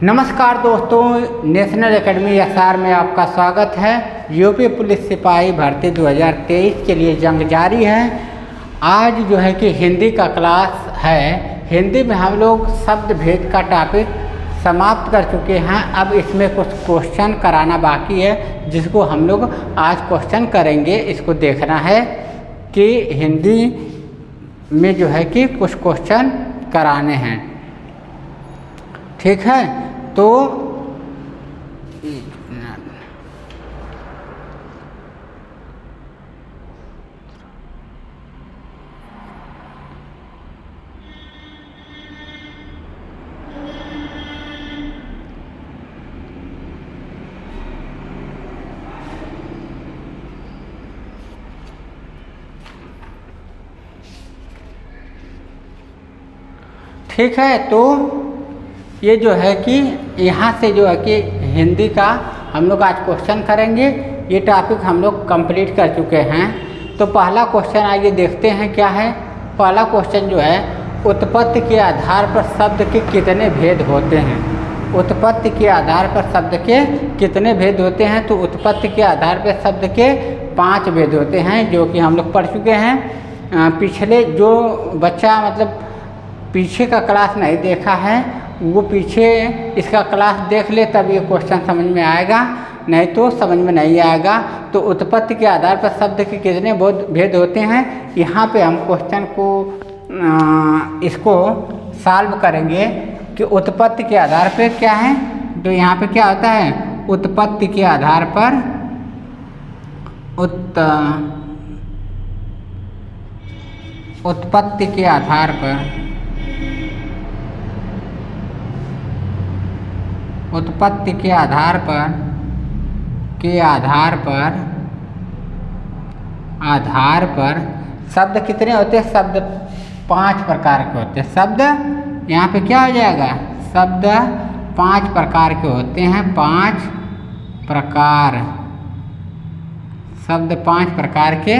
नमस्कार दोस्तों, national academy SR में आपका स्वागत है। यूपी पुलिस सिपाही भर्ती 2023 के लिए जंग जारी है। आज जो है कि हिंदी का क्लास है। हिंदी में हम लोग शब्द भेद का टॉपिक समाप्त कर चुके हैं। अब इसमें कुछ क्वेश्चन कराना बाकी है, जिसको हम लोग आज क्वेश्चन करेंगे। इसको देखना है कि हिंदी में जो है कि कुछ क्वेश्चन कराने हैं, ठीक है। तो ठीक है, तो ये जो है कि यहाँ से जो है कि हिंदी का हम लोग आज क्वेश्चन करेंगे। ये टॉपिक हम लोग कंप्लीट कर चुके हैं। तो पहला क्वेश्चन आइए देखते हैं क्या है। पहला क्वेश्चन जो है, उत्पत्ति के आधार पर शब्द के कितने भेद होते हैं। उत्पत्ति के आधार पर शब्द के कितने भेद होते हैं। तो उत्पत्ति के आधार पर शब्द के 5 भेद होते हैं, जो कि हम लोग पढ़ चुके हैं। पिछले जो बच्चा मतलब पीछे का क्लास नहीं देखा है, वो पीछे इसका क्लास देख ले, तब ये क्वेश्चन समझ में आएगा, नहीं तो समझ में नहीं आएगा। तो उत्पत्ति के आधार पर शब्द के कितने भेद होते हैं, यहाँ पे हम क्वेश्चन को इसको सॉल्व करेंगे कि उत्पत्ति के आधार पर क्या है। तो यहाँ पे क्या होता है, उत्पत्ति के आधार पर उत्पत्ति के आधार पर उत्पत्ति के आधार पर शब्द कितने होते हैं। शब्द 5 प्रकार के होते हैं। शब्द यहाँ पे क्या हो जाएगा, शब्द 5 प्रकार के होते हैं। 5 प्रकार, शब्द 5 प्रकार के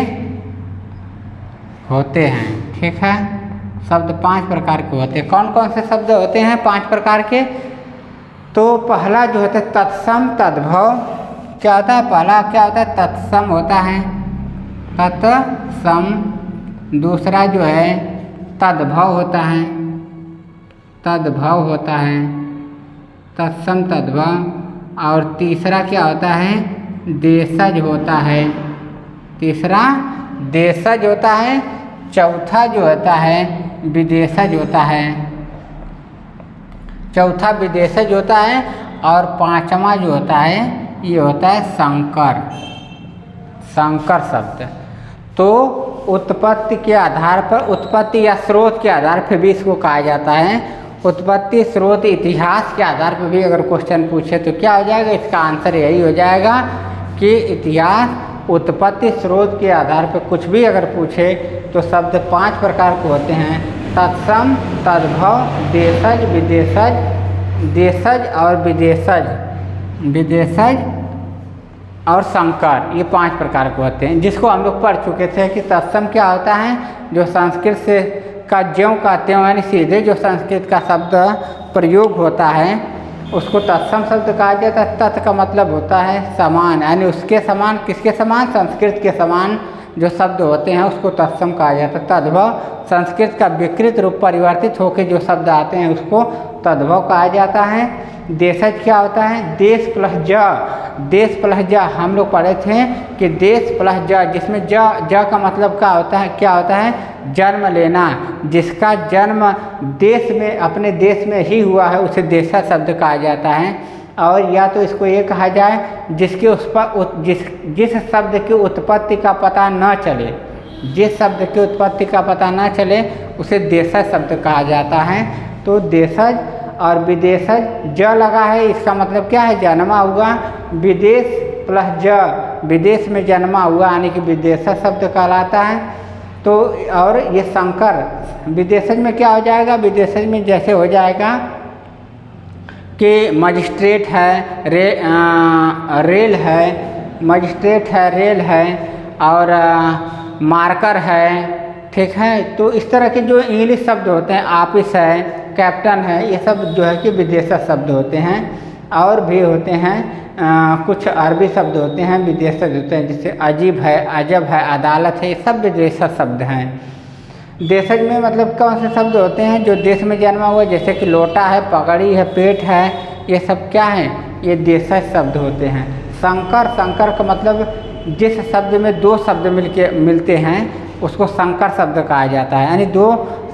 होते हैं, ठीक है। शब्द 5 प्रकार के होते हैं। कौन कौन से शब्द होते हैं 5 प्रकार के। तो पहला जो होता है तत्सम तद्भव, क्या होता है, पहला क्या होता है, तत्सम होता है, तत्सम। दूसरा जो है तद्भव होता है, तद्भव होता है, तत्सम तद्भव। और तीसरा क्या होता है, देशज होता है, तीसरा देशज होता है। चौथा जो होता है विदेशज होता है, चौथा विदेशज होता है। और 5वां जो होता है ये होता है संकर, संकर शब्द। तो उत्पत्ति के आधार पर, उत्पत्ति या स्रोत के आधार पर भी इसको कहा जाता है। उत्पत्ति, स्रोत, इतिहास के आधार पर भी अगर क्वेश्चन पूछे तो क्या हो जाएगा, इसका आंसर यही हो जाएगा कि इतिहास, उत्पत्ति, स्रोत के आधार पर कुछ भी अगर पूछे तो शब्द 5 प्रकार के होते हैं। तत्सम, तद्भव, देशज, विदेशज, देशज और विदेशज, विदेशज और संकर, ये 5 प्रकार के होते हैं, जिसको हम लोग पढ़ चुके थे कि तत्सम क्या होता है, जो संस्कृत से का ज्यों का त्यों, यानी सीधे जो संस्कृत का शब्द प्रयोग होता है उसको तत्सम शब्द कहा जाता है। तत् का मतलब होता है समान, यानी उसके समान, किसके समान, संस्कृत के समान जो शब्द होते हैं उसको तत्सम कहा जाता है। तद्भव, संस्कृत का विकृत रूप परिवर्तित होकर जो शब्द आते हैं उसको तद्भव कहा जाता है। देशज क्या होता है, देश प्लस ज, देश प्लस ज हम लोग पढ़े थे कि देश प्लस ज, जिसमें ज का मतलब क्या होता है, क्या होता है, जन्म लेना। जिसका जन्म देश में, अपने देश में ही हुआ है उसे देशज शब्द कहा जाता है। और या तो इसको ये कहा जाए जिसके उस पर जिस शब्द की उत्पत्ति का पता न चले, जिस शब्द की उत्पत्ति का पता न चले उसे देशज शब्द कहा जाता है। तो देशज और विदेशज, ज लगा है, इसका मतलब क्या है, जन्मा हुआ। विदेश प्लस ज, विदेश में जन्मा हुआ, यानी कि विदेशज शब्द कहलाता है। तो और ये संकर, विदेशज में क्या हो जाएगा, विदेशज में जैसे हो जाएगा कि मजिस्ट्रेट है, रेल है, मजिस्ट्रेट है, रेल है, और मार्कर है, ठीक है। तो इस तरह के जो इंग्लिश शब्द होते हैं, ऑफिस है, कैप्टन है, ये सब जो है कि विदेशज शब्द होते हैं। और भी होते हैं कुछ अरबी शब्द होते हैं विदेशज होते हैं, जैसे अजीब है, अजब है, अदालत है, ये सब विदेशज शब्द हैं। देशज में मतलब कौन से शब्द होते हैं, जो देश में जन्मा हुआ, जैसे कि लोटा है, पगड़ी है, पेट है, ये सब क्या है, ये देशज शब्द होते हैं। संकर, संकर का मतलब जिस शब्द में दो शब्द मिलते हैं उसको संकर शब्द कहा जाता है। यानी दो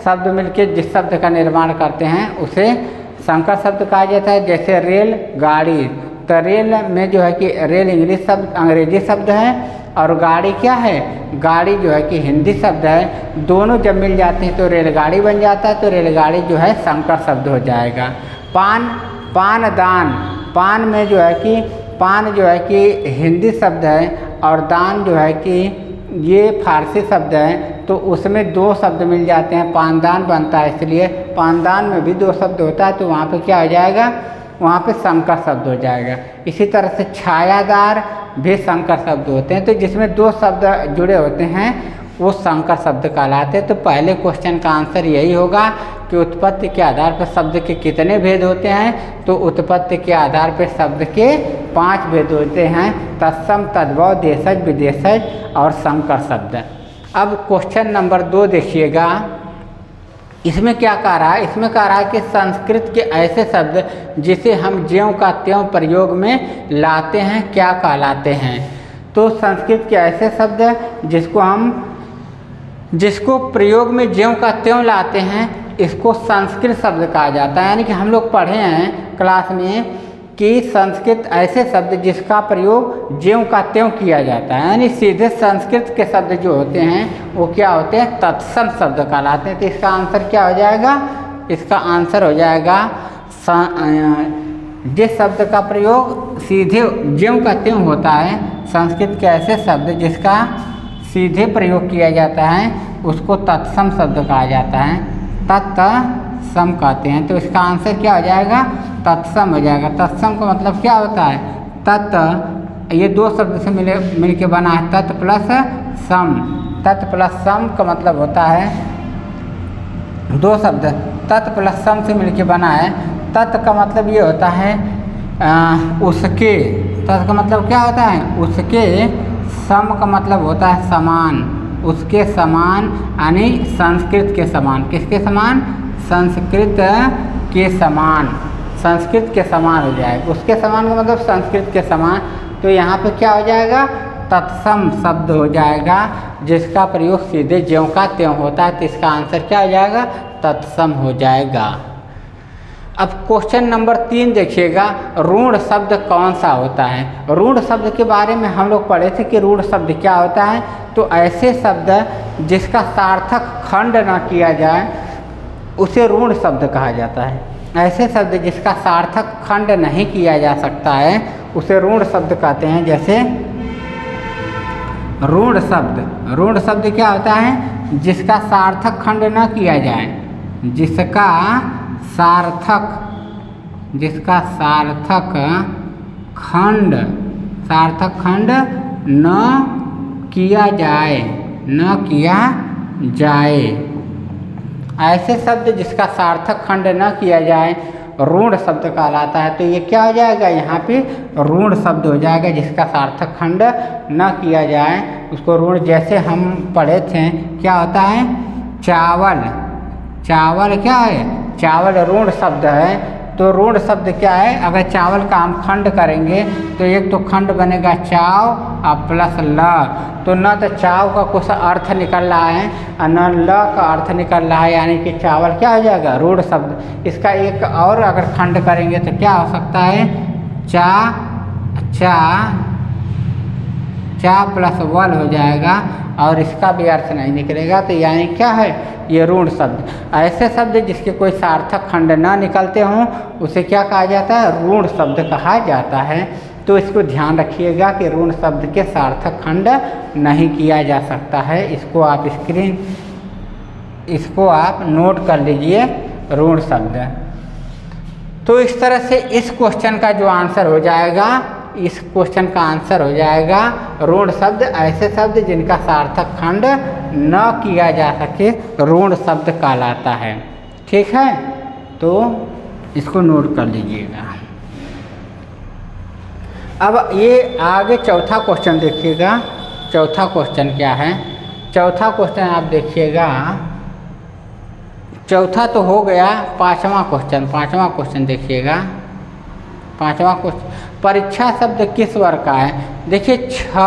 शब्द मिलके जिस शब्द का निर्माण करते हैं उसे संकर शब्द कहा जाता है। जैसे रेल, गाड़ी, तो रेल में जो है कि रेल इंग्लिश शब्द, अंग्रेजी शब्द है, और गाड़ी क्या है, गाड़ी जो है कि हिंदी शब्द है। दोनों जब मिल जाते हैं तो रेलगाड़ी बन जाता है, तो रेलगाड़ी जो है संकर शब्द हो जाएगा। पान, पानदान, पान में जो है कि पान जो है कि हिंदी शब्द है, और दान जो है कि ये फारसी शब्द है, तो उसमें दो शब्द मिल जाते हैं, पानदान बनता है, इसलिए पानदान में भी दो शब्द होता है, तो वहाँ पे क्या हो जाएगा, वहाँ पे संकर शब्द हो जाएगा। इसी तरह से छायादार भी संकर शब्द होते हैं, तो जिसमें दो शब्द जुड़े होते हैं वो संकर शब्द कहलाते हैं। तो पहले क्वेश्चन का आंसर यही होगा कि उत्पत्ति के आधार पर शब्द के कितने भेद होते हैं, तो उत्पत्ति के आधार पर शब्द के 5 भेद होते हैं, तत्सम, तद्भव, देशज, विदेशज और संकर शब्द। अब क्वेश्चन नंबर 2 देखिएगा, इसमें क्या कह रहा है, इसमें कह रहा है कि संस्कृत के ऐसे शब्द जिसे हम ज्यों का त्यों प्रयोग में लाते हैं क्या कहलाते हैं। तो संस्कृत के ऐसे शब्द जिसको प्रयोग में ज्यों का त्यों लाते हैं इसको संस्कृत शब्द कहा जाता है। यानी कि हम लोग पढ़े हैं क्लास में कि संस्कृत ऐसे शब्द जिसका प्रयोग ज्यों का त्यों किया जाता है, यानी सीधे संस्कृत के शब्द जो होते हैं वो क्या होते हैं, तत्सम शब्द कहलाते हैं। तो इसका आंसर क्या हो जाएगा, इसका आंसर हो जाएगा जिस शब्द का प्रयोग सीधे ज्यों का त्यों होता है, संस्कृत के ऐसे शब्द जिसका सीधे प्रयोग किया जाता है उसको तत्सम शब्द कहा जाता है, तत्सम कहते हैं। तो इसका आंसर क्या हो जाएगा, तत्सम हो जाएगा। तत्सम का मतलब क्या होता है, तत्, ये दो शब्द से मिल के बना है, तत् प्लस सम। तत् प्लस सम का मतलब होता है, दो शब्द तत् प्लस सम से मिल के बना है। तत् का मतलब ये होता है उसके, तत् का मतलब क्या होता है, उसके। सम का मतलब होता है समान, उसके समान, यानी संस्कृत के समान। किसके समान, संस्कृत के समान, संस्कृत के समान हो जाएगा। उसके समान का मतलब संस्कृत के समान। तो यहाँ पे क्या हो जाएगा, तत्सम शब्द हो जाएगा जिसका प्रयोग सीधे ज्यों का त्यों होता है। तो इसका आंसर क्या हो जाएगा, तत्सम हो जाएगा। अब क्वेश्चन नंबर 3 देखिएगा, रूढ़ शब्द कौन सा होता है। रूढ़ शब्द के बारे में हम लोग पढ़े थे कि रूढ़ शब्द क्या होता है। तो ऐसे शब्द जिसका सार्थक खंड न किया जाए उसे रूढ़ शब्द कहा जाता है। ऐसे शब्द जिसका सार्थक खंड नहीं किया जा सकता है उसे रूढ़ शब्द कहते हैं। जैसे रूढ़ शब्द, रूढ़ शब्द क्या होता है, जिसका सार्थक खंड न किया जाए, जिसका सार्थक खंड न किया जाए, ऐसे शब्द जिसका सार्थक खंड न किया जाए रूढ़ शब्द कहलाता है। तो ये क्या हो जाएगा, यहाँ पे रूढ़ शब्द हो जाएगा जिसका सार्थक खंड न किया जाए उसको रूढ़। जैसे हम पढ़े थे क्या होता है, चावल, चावल क्या है, चावल रूढ़ शब्द है। तो रूढ़ शब्द क्या है, अगर चावल का हम खंड करेंगे तो एक तो खंड बनेगा चाव और प्लस ल, तो न तो चाव का कुछ अर्थ निकल रहा है और न ल का अर्थ निकल रहा है, यानी कि चावल क्या हो जाएगा, रूढ़ शब्द। इसका एक और अगर खंड करेंगे तो क्या हो सकता है, चा प्लस वल हो जाएगा और इसका भी अर्थ नहीं निकलेगा। तो यानी क्या है, ये रूढ़ शब्द। ऐसे शब्द जिसके कोई सार्थक खंड ना निकलते हों उसे क्या कहा जाता है, रूढ़ शब्द कहा जाता है। तो इसको ध्यान रखिएगा कि रूढ़ शब्द के सार्थक खंड नहीं किया जा सकता है। इसको आप नोट कर लीजिए, रूढ़ शब्द। तो इस तरह से इस क्वेश्चन का जो आंसर हो जाएगा इस क्वेश्चन का आंसर हो जाएगा ऋण शब्द ऐसे शब्द जिनका सार्थक खंड न किया जा सके ऋण शब्द कहलाता है। ठीक है, तो इसको नोट कर लीजिएगा। अब ये आगे चौथा क्वेश्चन देखिएगा। चौथा क्वेश्चन क्या है? चौथा क्वेश्चन आप देखिएगा। चौथा तो हो गया, पांचवा क्वेश्चन देखिएगा। पांचवा क्वेश्चन, परीक्षा शब्द किस वर्ग का है? देखिए छ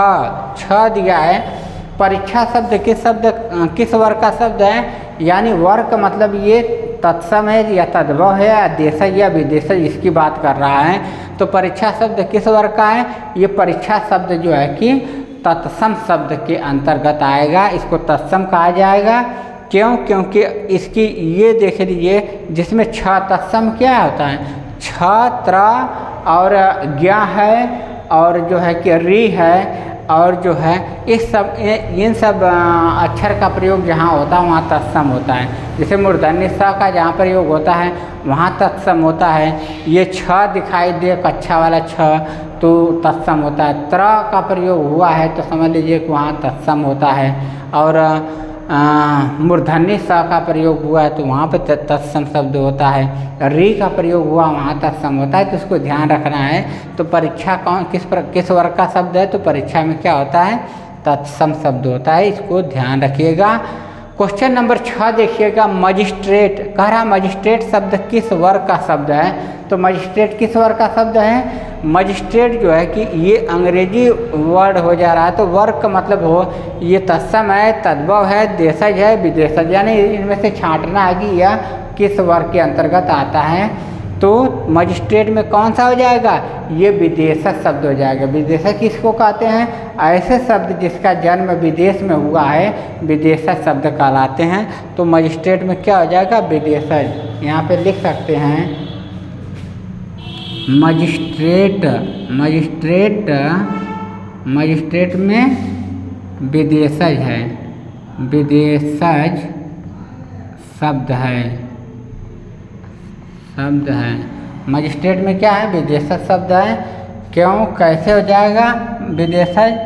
दिया है। परीक्षा शब्द किस वर्ग का शब्द है? यानी वर्ग का मतलब ये तत्सम है या तद्भव है या देशज या विदेशज, इसकी बात कर रहा है। तो परीक्षा शब्द किस वर्ग का है? ये परीक्षा शब्द जो है कि तत्सम शब्द के अंतर्गत आएगा। इसको तत्सम कहा जाएगा। क्यों? क्योंकि इसकी ये देख लीजिए, जिसमें छ तत्सम क्या होता है? छात्र और ज्ञा है और जो है कि री है और जो है इन सब अक्षर का प्रयोग जहाँ होता है वहाँ तत्सम होता है। जैसे मूर्धन्य स का जहाँ प्रयोग होता है वहाँ तत्सम होता है। ये छ दिखाई दे, कच्छा वाला छ, तो तत्सम होता है। त्र का प्रयोग हुआ है तो समझ लीजिए कि वहाँ तत्सम होता है। और मूर्धन्य स का प्रयोग हुआ है तो वहाँ पे तत्सम शब्द होता है। री का प्रयोग हुआ वहाँ तत्सम होता है, तो उसको ध्यान रखना है। तो परीक्षा किस वर्ग का शब्द है? तो परीक्षा में क्या होता है? तत्सम शब्द होता है। इसको ध्यान रखिएगा। क्वेश्चन नंबर 6 देखिएगा। मजिस्ट्रेट कह रहा, मजिस्ट्रेट शब्द किस वर्ग का शब्द है? तो मजिस्ट्रेट किस वर्ग का शब्द है? मजिस्ट्रेट जो है कि ये अंग्रेजी वर्ड हो जा रहा है, तो वर्ग का मतलब हो ये तत्सम है, तद्भव है, देशज है, विदेशज, यानी इनमें से छांटना है कि यह किस वर्ग के अंतर्गत आता है। तो मजिस्ट्रेट में कौन सा हो जाएगा? ये विदेशज शब्द हो जाएगा। विदेशज किसको कहते हैं? ऐसे शब्द जिसका जन्म विदेश में हुआ है विदेशज शब्द कहलाते हैं। तो मजिस्ट्रेट में क्या हो जाएगा? विदेशज। यहाँ पे लिख सकते हैं मजिस्ट्रेट में विदेशज है, विदेशज शब्द है। मजिस्ट्रेट में क्या है? विदेशज शब्द है। क्यों? कैसे हो जाएगा विदेशज?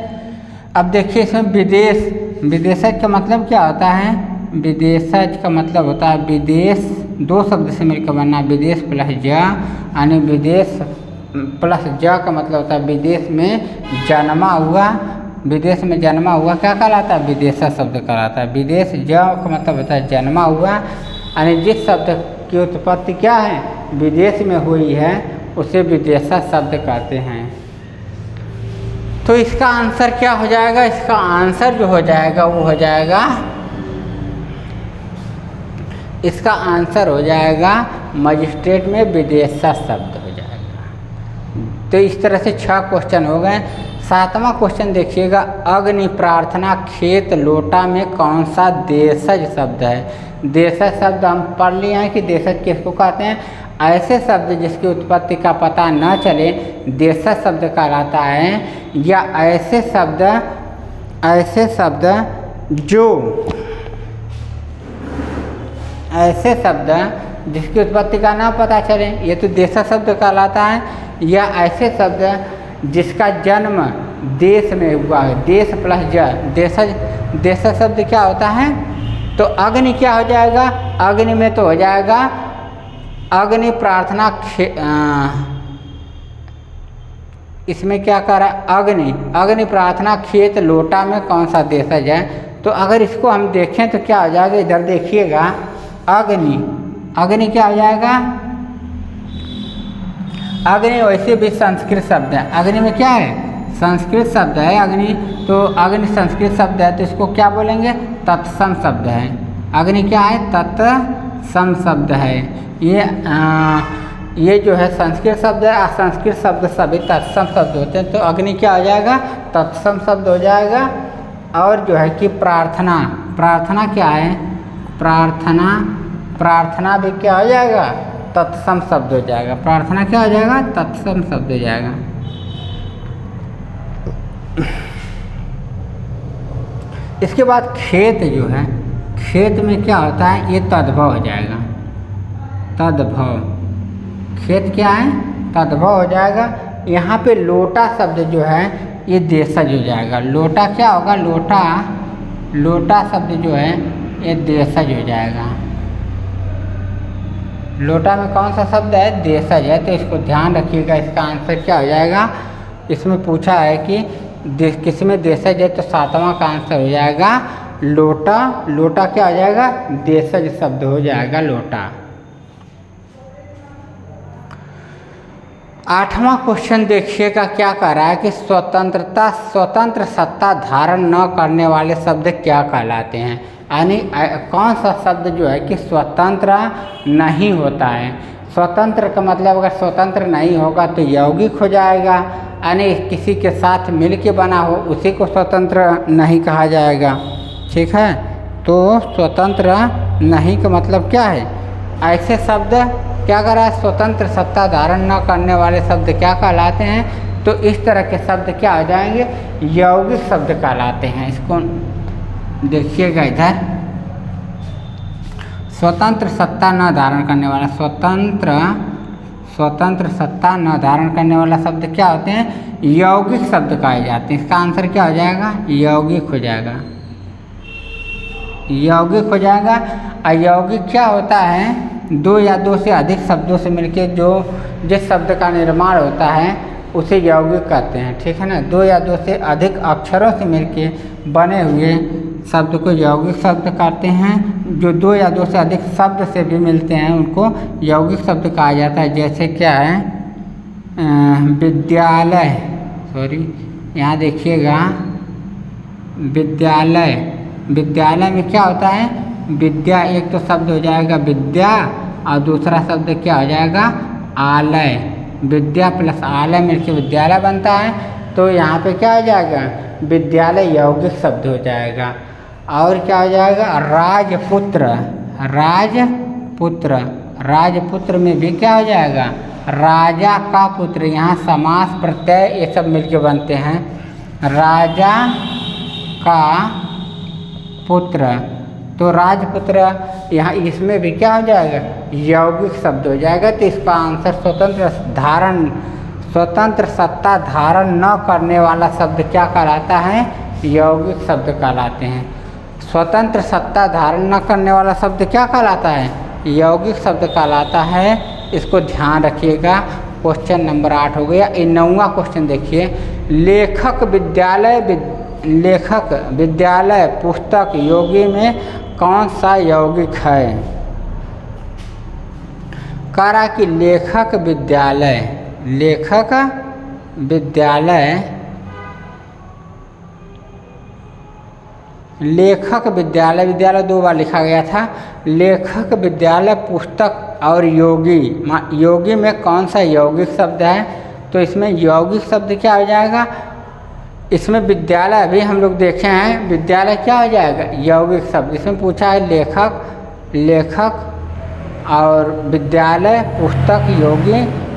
अब देखिए इसमें विदेशज का मतलब क्या होता है? विदेशज का मतलब होता है विदेश, दो शब्द से मिलकर बनना, विदेश प्लस ज, यानी विदेश प्लस ज का मतलब होता है विदेश में जन्मा हुआ। विदेश में जन्मा हुआ क्या कहलाता है? विदेशज शब्द कहलाता है। विदेश ज का मतलब होता है जन्मा हुआ, यानी जिस शब्द की उत्पत्ति क्या है? विदेश में हुई है, उसे विदेशज शब्द कहते हैं। तो इसका आंसर क्या हो जाएगा? इसका आंसर जो हो जाएगा वो हो जाएगा, इसका आंसर हो जाएगा मजिस्ट्रेट में विदेशज शब्द हो जाएगा। तो इस तरह से 6 क्वेश्चन हो गए। 7वां क्वेश्चन देखिएगा। अग्नि, प्रार्थना, खेत, लोटा में कौन सा देशज शब्द है? देशज शब्द हम पढ़ लिए हैं कि देशज किसको कहते हैं? ऐसे शब्द जिसकी उत्पत्ति का पता न चले देशज शब्द कहलाता है। या ऐसे शब्द जिसकी उत्पत्ति का ना पता चले, ये तो देशज शब्द कहलाता है। या ऐसे शब्द जिसका जन्म देश में हुआ है, देश प्लस ज, देशज शब्द क्या होता है? तो अग्नि क्या हो जाएगा? अग्नि में तो हो जाएगा अग्नि, प्रार्थना, इसमें क्या कर रहा है? अग्नि, प्रार्थना, खेत, लोटा में कौन सा देशज है? तो अगर इसको हम देखें तो क्या हो जाएगा? इधर देखिएगा। अग्नि क्या हो जाएगा? अग्नि वैसे भी संस्कृत शब्द है। अग्नि में क्या है? संस्कृत शब्द है अग्नि। तो अग्नि संस्कृत शब्द है, तो इसको क्या बोलेंगे? तत्सम शब्द है। अग्नि क्या है? तत्सम शब्द है। ये जो है संस्कृत शब्द है। संस्कृत शब्द सभी तत्सम शब्द होते हैं। तो अग्नि क्या हो जाएगा? तत्सम शब्द हो जाएगा। और जो है कि प्रार्थना क्या है? प्रार्थना भी क्या हो जाएगा? तत्सम शब्द हो जाएगा। प्रार्थना क्या हो जाएगा? तत्सम शब्द हो जाएगा। इसके बाद खेत जो है, खेत में क्या होता है? ये तद्भव हो जाएगा। तद्भव, खेत क्या है? तद्भव हो जाएगा। यहाँ पे लोटा शब्द जो है ये देशज हो जाएगा। लोटा क्या होगा, लोटा शब्द जो है ये देशज हो जाएगा। लोटा में कौन सा शब्द है, देशज है, तो इसको ध्यान रखिएगा। इसका आंसर क्या हो जाएगा, इसमें पूछा है कि किसी में देशज है तो 7वां का आंसर हो जाएगा लोटा। लोटा क्या हो जाएगा, देशज शब्द हो जाएगा लोटा। 8वां क्वेश्चन देखिएगा क्या कह रहा है कि स्वतंत्र सत्ता धारण न करने वाले शब्द क्या कहलाते हैं। यानी कौन सा शब्द जो है कि स्वतंत्र नहीं होता है। स्वतंत्र का मतलब अगर स्वतंत्र नहीं होगा तो यौगिक हो जाएगा, यानी किसी के साथ मिल के बना हो उसी को स्वतंत्र नहीं कहा जाएगा। ठीक है, तो स्वतंत्र नहीं का मतलब क्या है, ऐसे शब्द क्या कर रहा है, स्वतंत्र सत्ता धारण न करने वाले शब्द क्या कहलाते हैं, तो इस तरह के शब्द क्या हो जाएंगे, यौगिक शब्द कहलाते हैं। इसको देखिएगा इधर, स्वतंत्र सत्ता न धारण करने वाला, स्वतंत्र सत्ता न धारण करने वाला शब्द क्या होते हैं, यौगिक शब्द कहे जाते हैं। इसका आंसर क्या हो जाएगा, यौगिक हो जाएगा, यौगिक हो जाएगा। अयौगिक क्या होता है, दो या दो से अधिक शब्दों से मिलके जो जिस शब्द का निर्माण होता है उसे यौगिक कहते हैं। ठीक है ना, दो या दो से अधिक अक्षरों से मिलके बने हुए शब्द को यौगिक शब्द कहते हैं। जो दो या दो से अधिक शब्द से भी मिलते हैं उनको यौगिक शब्द कहा जाता है। जैसे क्या है, विद्यालय, यहाँ देखिएगा विद्यालय, विद्यालय में क्या होता है, विद्या एक तो शब्द हो जाएगा विद्या और दूसरा शब्द क्या हो जाएगा, आलय। विद्या प्लस आलय मिलकर विद्यालय बनता है, तो यहाँ पे क्या हो जाएगा, विद्यालय यौगिक शब्द हो जाएगा। और क्या हो जाएगा, राजपुत्र, राजपुत्र, राजपुत्र में भी क्या हो जाएगा, राजा का पुत्र, यहाँ समास प्रत्यय ये सब मिलके बनते हैं। राजा का पुत्र, तो राजपुत्र यहाँ इसमें भी क्या हो जाएगा, यौगिक शब्द हो जाएगा। तो इसका आंसर स्वतंत्र सत्ता धारण न करने वाला शब्द क्या कहलाता है, यौगिक शब्द कहलाते हैं। स्वतंत्र सत्ता धारण न करने वाला शब्द क्या कहलाता है, यौगिक शब्द कहलाता है। इसको ध्यान रखिएगा। क्वेश्चन नंबर 8 हो गया। 9वां क्वेश्चन देखिए, लेखक विद्यालय पुस्तक योगी में कौन सा यौगिक है। कह रहा कि लेखक विद्यालय, विद्यालय 2 बार लिखा गया था। लेखक विद्यालय पुस्तक और योगी में कौन सा यौगिक शब्द है, तो इसमें यौगिक शब्द क्या हो जाएगा, इसमें विद्यालय अभी हम लोग देखे हैं, विद्यालय क्या हो जाएगा, यौगिक शब्द। इसमें पूछा है लेखक और विद्यालय पुस्तक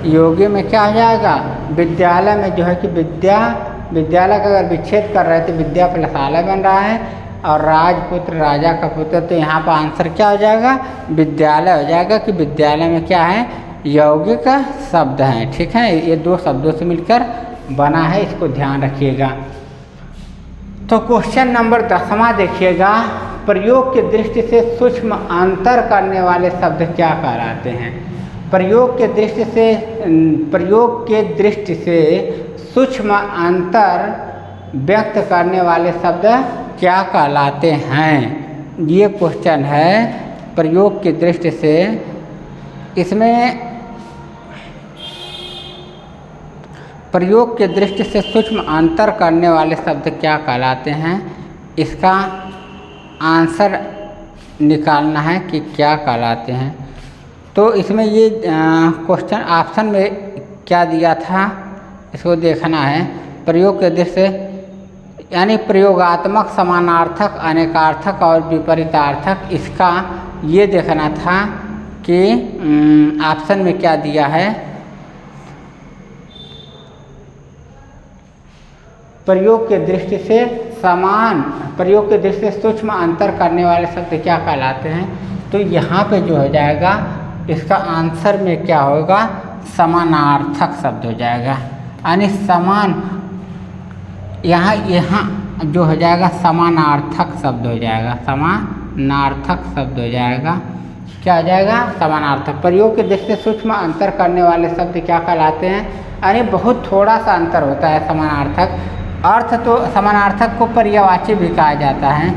योगी में क्या हो जाएगा, विद्यालय में जो है कि विद्यालय का अगर विच्छेद कर रहे थे विद्या प्लस आलय बन रहा है, और राजपुत्र राजा का पुत्र, तो यहाँ पर आंसर क्या हो जाएगा, विद्यालय हो जाएगा। कि विद्यालय में क्या है, यौगिक शब्द हैं। ठीक है, ये 2 शब्दों से मिलकर बना है, इसको ध्यान रखिएगा। तो क्वेश्चन नंबर 10वां देखिएगा, प्रयोग की दृष्टि से सूक्ष्म अंतर करने वाले शब्द क्या कहलाते हैं। प्रयोग के दृष्टि से सूक्ष्म अंतर व्यक्त करने वाले शब्द क्या कहलाते हैं, ये क्वेश्चन है। प्रयोग की दृष्टि से, इसमें प्रयोग के दृष्टि से सूक्ष्म अंतर करने वाले शब्द क्या कहलाते हैं, इसका आंसर निकालना है कि क्या कहलाते हैं। तो इसमें ये क्वेश्चन ऑप्शन में क्या दिया था, इसको देखना है। प्रयोग के दृष्टि से यानी प्रयोगात्मक, समानार्थक, अनेकार्थक और विपरीतार्थक, इसका ये देखना था कि ऑप्शन में क्या दिया है। प्रयोग के दृष्टि से प्रयोग के दृष्टि से सूक्ष्म अंतर करने वाले शब्द क्या कहलाते हैं, तो यहाँ पे जो हो जाएगा इसका आंसर में क्या होगा, समानार्थक शब्द हो जाएगा। यानी समान, यहाँ जो हो जाएगा समानार्थक शब्द हो जाएगा, समानार्थक शब्द हो जाएगा। क्या हो जाएगा? समानार्थक। प्रयोग के दृष्टि से सूक्ष्म अंतर करने वाले शब्द क्या कहलाते हैं? यानी बहुत थोड़ा सा अंतर होता है समानार्थक। अर्थ तो समानार्थक को पर्यायवाची भी कहा जाता है।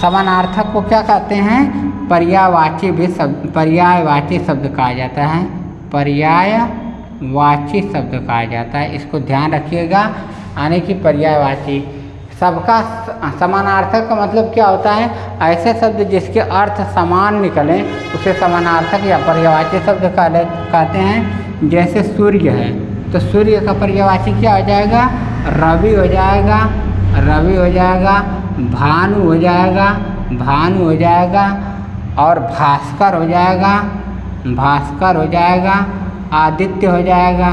समानार्थक को क्या कहते हैं? पर्यायवाची शब्द कहा जाता है, पर्यायवाची शब्द कहा जाता है। इसको ध्यान रखिएगा, यानी कि पर्यायवाची। सबका समानार्थक का मतलब क्या होता है? ऐसे शब्द जिसके अर्थ समान निकलें उसे समानार्थक या पर्यायवाची शब्द कहते हैं। जैसे सूर्य है तो सूर्य का पर्यायवाची क्या हो जाएगा? रवि हो जाएगा, रवि हो जाएगा, भानु हो जाएगा, भानु हो जाएगा, और भास्कर हो जाएगा, भास्कर हो जाएगा, आदित्य हो जाएगा,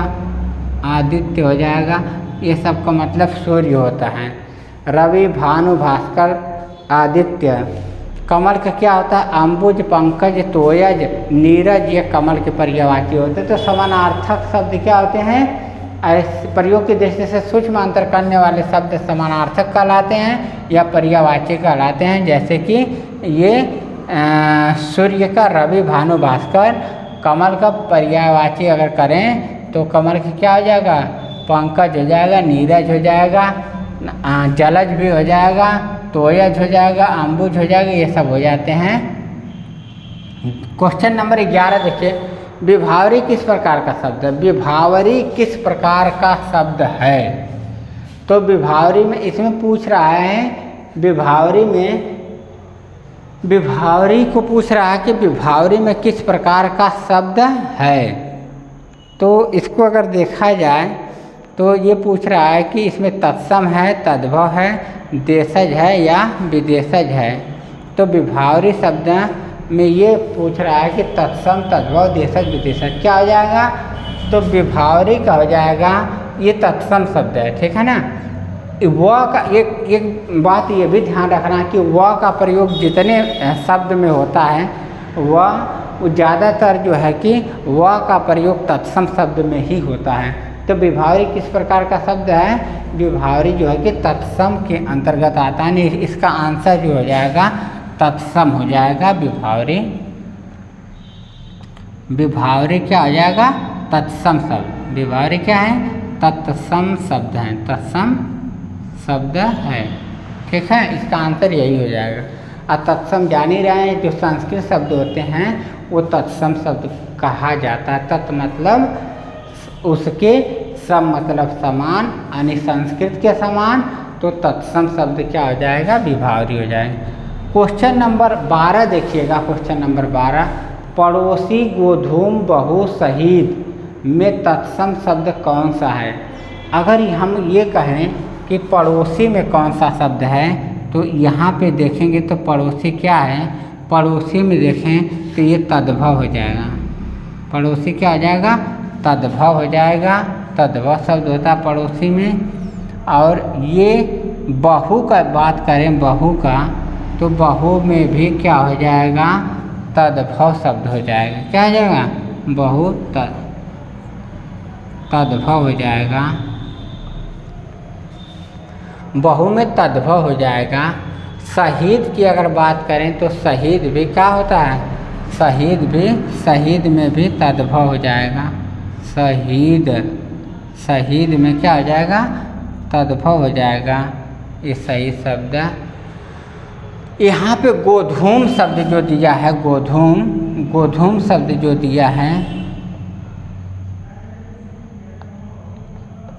आदित्य हो जाएगा। ये सब का मतलब सूर्य होता है। रवि, भानु, भास्कर, आदित्य। कमल का क्या होता है? अंबुज, पंकज, तोयज, नीरज, ये कमल के पर्यायवाची होते हैं। तो समानार्थक शब्द क्या होते हैं? ऐसे प्रयोग की दृष्टि से सूक्ष्म अंतर करने वाले शब्द समानार्थक कहलाते हैं या पर्यायवाची कहलाते हैं। जैसे कि ये सूर्य का रवि, भानु, भास्कर। कमल का पर्यायवाची अगर करें तो कमल की क्या हो जाएगा? पंकज हो जाएगा, नीरज हो जाएगा, जलज भी हो जाएगा, तोयज हो जाएगा, अंबुज हो जाएगा, ये सब हो जाते हैं। क्वेश्चन नंबर 11 देखिए, विभावरी किस प्रकार का शब्द है? विभावरी किस प्रकार का शब्द है? तो विभावरी में इसमें पूछ रहा है, विभावरी को पूछ रहा है कि विभावरी में किस प्रकार का शब्द है। तो इसको अगर देखा जाए तो ये पूछ रहा है कि इसमें तत्सम है, तद्भव है, देशज है या विदेशज है। तो विभावरी शब्द में ये पूछ रहा है कि तत्सम, तद्भव, देशज, विदेशज क्या हो जाएगा? तो विभावरी का हो जाएगा, ये तत्सम शब्द है, ठीक है ना। व का एक बात ये भी ध्यान रखना कि व का प्रयोग जितने शब्द में होता है वो ज़्यादातर जो है कि व का प्रयोग तत्सम शब्द में ही होता है। तो विभावरी किस प्रकार का शब्द है? विभावरी जो है कि तत्सम के अंतर्गत आता है। नहीं, इसका आंसर जो हो जाएगा तत्सम हो जाएगा। विभावरी, विभावरी क्या हो जाएगा? तत्सम शब्द। विभावरी क्या है? तत्सम शब्द है, तत्सम शब्द है, ठीक है। इसका आंसर यही हो जाएगा। और तत्सम जान ही रहे हैं, जो संस्कृत शब्द होते हैं वो तत्सम शब्द कहा जाता है। तत् मतलब उसके, सम मतलब समान, यानी संस्कृत के समान। तो तत्सम शब्द क्या हो जाएगा? विभावरी हो जाएगा। क्वेश्चन नंबर 12 देखिएगा, क्वेश्चन नंबर 12, पड़ोसी, गोधूम, बहु, शहीद में तत्सम शब्द कौन सा है? अगर हम ये कहें कि पड़ोसी में कौन सा शब्द है तो यहाँ पे देखेंगे तो पड़ोसी क्या है? पड़ोसी में देखें तो ये तद्भव हो जाएगा। पड़ोसी क्या हो जाएगा? तद्भव हो जाएगा। तद्भव शब्द होता है पड़ोसी में। और ये बहु का बात करें, बहु का, तो बहु में भी क्या हो जाएगा? तद्भव शब्द हो जाएगा। क्या हो जाएगा? बहु तद्भव हो जाएगा। बहु में तद्भव हो जाएगा। शहीद की अगर बात करें तो शहीद भी क्या होता है? शहीद में भी तद्भव हो जाएगा। शहीद में क्या हो जाएगा? तद्भव हो जाएगा। ये सही शब्द। यहाँ पे गोधूम शब्द जो दिया है, गोधूम शब्द जो दिया है,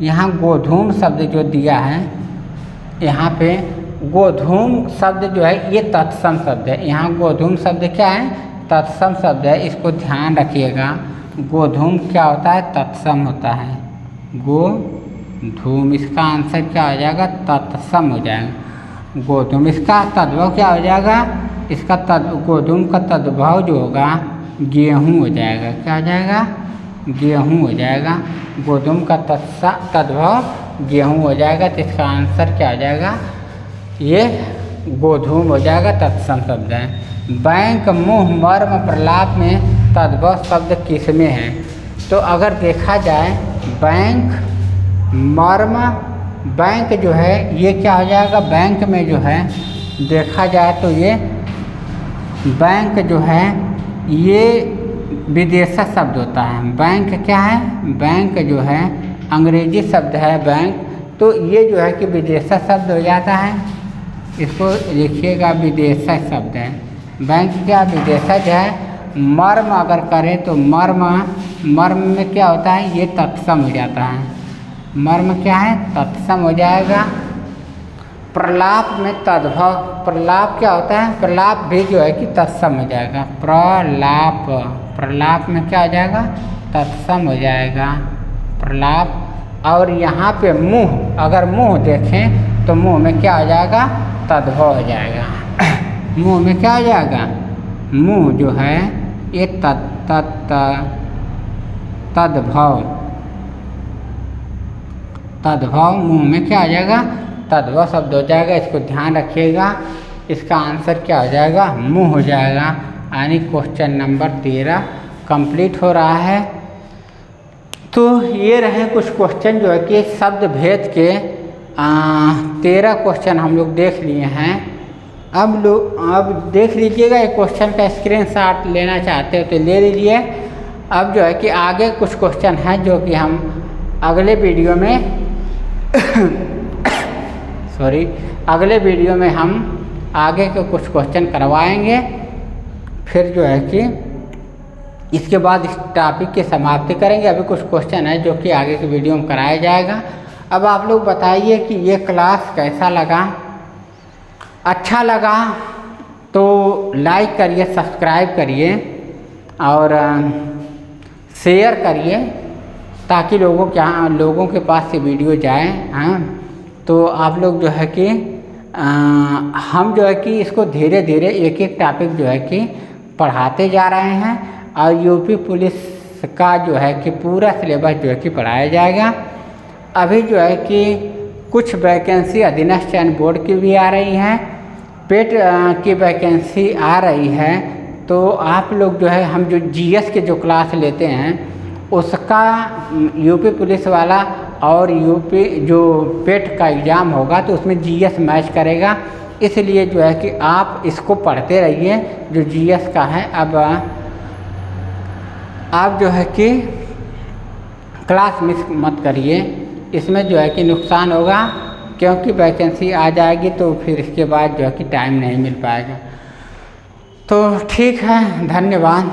यहाँ गोधूम शब्द जो दिया है, यहाँ पे गोधूम शब्द जो है ये तत्सम शब्द है। यहाँ गोधूम शब्द क्या है? तत्सम शब्द है। इसको ध्यान रखिएगा। गोधूम क्या होता है? तत्सम होता है। गोधूम, इसका आंसर क्या हो जाएगा? तत्सम हो जाएगा। गोधूम, इसका तद्भव क्या हो जाएगा? इसका गोधूम का तद्भव जो होगा गेहूँ हो जाएगा। क्या हो जाएगा? गेहूँ हो जाएगा। गोधूम का तद्भव गेहूँ हो जाएगा। तो इसका आंसर क्या हो जाएगा? ये गोधूम हो जाएगा, तत्सम शब्द है। बैंक, मुँह, मर्म, प्रलाप में तद्भव शब्द किस में है? तो अगर देखा जाए बैंक, मर्म, बैंक जो है ये क्या हो जाएगा, बैंक में जो है देखा जाए तो ये बैंक जो है ये विदेशी शब्द होता है। बैंक क्या है, बैंक जो है अंग्रेजी शब्द है बैंक, तो ये जो है कि विदेशी शब्द हो जाता है। इसको लिखिएगा, विदेशी शब्द है बैंक, क्या विदेशज है। मर्म अगर करें तो मर्म में क्या होता है, ये तत्सम हो जाता है। मर्म क्या है, तत्सम हो जाएगा। प्रलाप में तद्भव, प्रलाप क्या होता है, प्रलाप भी जो है कि तत्सम हो जाएगा। प्रलाप में क्या हो जाएगा, तत्सम हो जाएगा प्रलाप। और यहाँ पे मुँह, अगर मुँह देखें तो मुँह में क्या हो जाएगा, तद्भव हो जाएगा। मुँह में क्या हो जाएगा, मुँह जो है ये तद्भव, मुँह में क्या हो जाएगा, तद्भव शब्द हो जाएगा। इसको ध्यान रखिएगा। इसका आंसर क्या हो जाएगा, मुँह हो जाएगा। यानी क्वेश्चन नंबर 13 कंप्लीट हो रहा है। तो ये रहे कुछ क्वेश्चन जो है कि शब्द भेद के 13 क्वेश्चन हम लोग देख लिए हैं। अब देख लीजिएगा, एक क्वेश्चन का स्क्रीनशॉट लेना चाहते हो तो ले लीजिए। अब जो है कि आगे कुछ क्वेश्चन हैं जो कि हम अगले वीडियो में अगले वीडियो में हम आगे के कुछ क्वेश्चन करवाएंगे। फिर जो है कि इसके बाद इस टॉपिक की समाप्ति करेंगे। अभी कुछ क्वेश्चन है जो कि आगे की वीडियो में कराया जाएगा। अब आप लोग बताइए कि ये क्लास कैसा लगा। अच्छा लगा तो लाइक करिए, सब्सक्राइब करिए और शेयर करिए ताकि लोगों के पास ये वीडियो जाए। हाँ, तो आप लोग जो है कि हम जो है कि इसको धीरे धीरे एक एक टॉपिक जो है कि पढ़ाते जा रहे हैं और यूपी पुलिस का जो है कि पूरा सिलेबस जो है कि पढ़ाया जाएगा। अभी जो है कि कुछ वैकेंसी अधीनस्थ चयन बोर्ड की भी आ रही हैं, पेट की वैकेंसी आ रही है। तो आप लोग जो है, हम जो जीएस के जो क्लास लेते हैं उसका यूपी पुलिस वाला और यूपी जो पेट का एग्ज़ाम होगा तो उसमें जीएस मैच करेगा। इसलिए जो है कि आप इसको पढ़ते रहिए जो जीएस का है। अब आप जो है कि क्लास मिस मत करिए, इसमें जो है कि नुकसान होगा क्योंकि वैकेंसी आ जाएगी तो फिर इसके बाद जो है कि टाइम नहीं मिल पाएगा। तो ठीक है, धन्यवाद।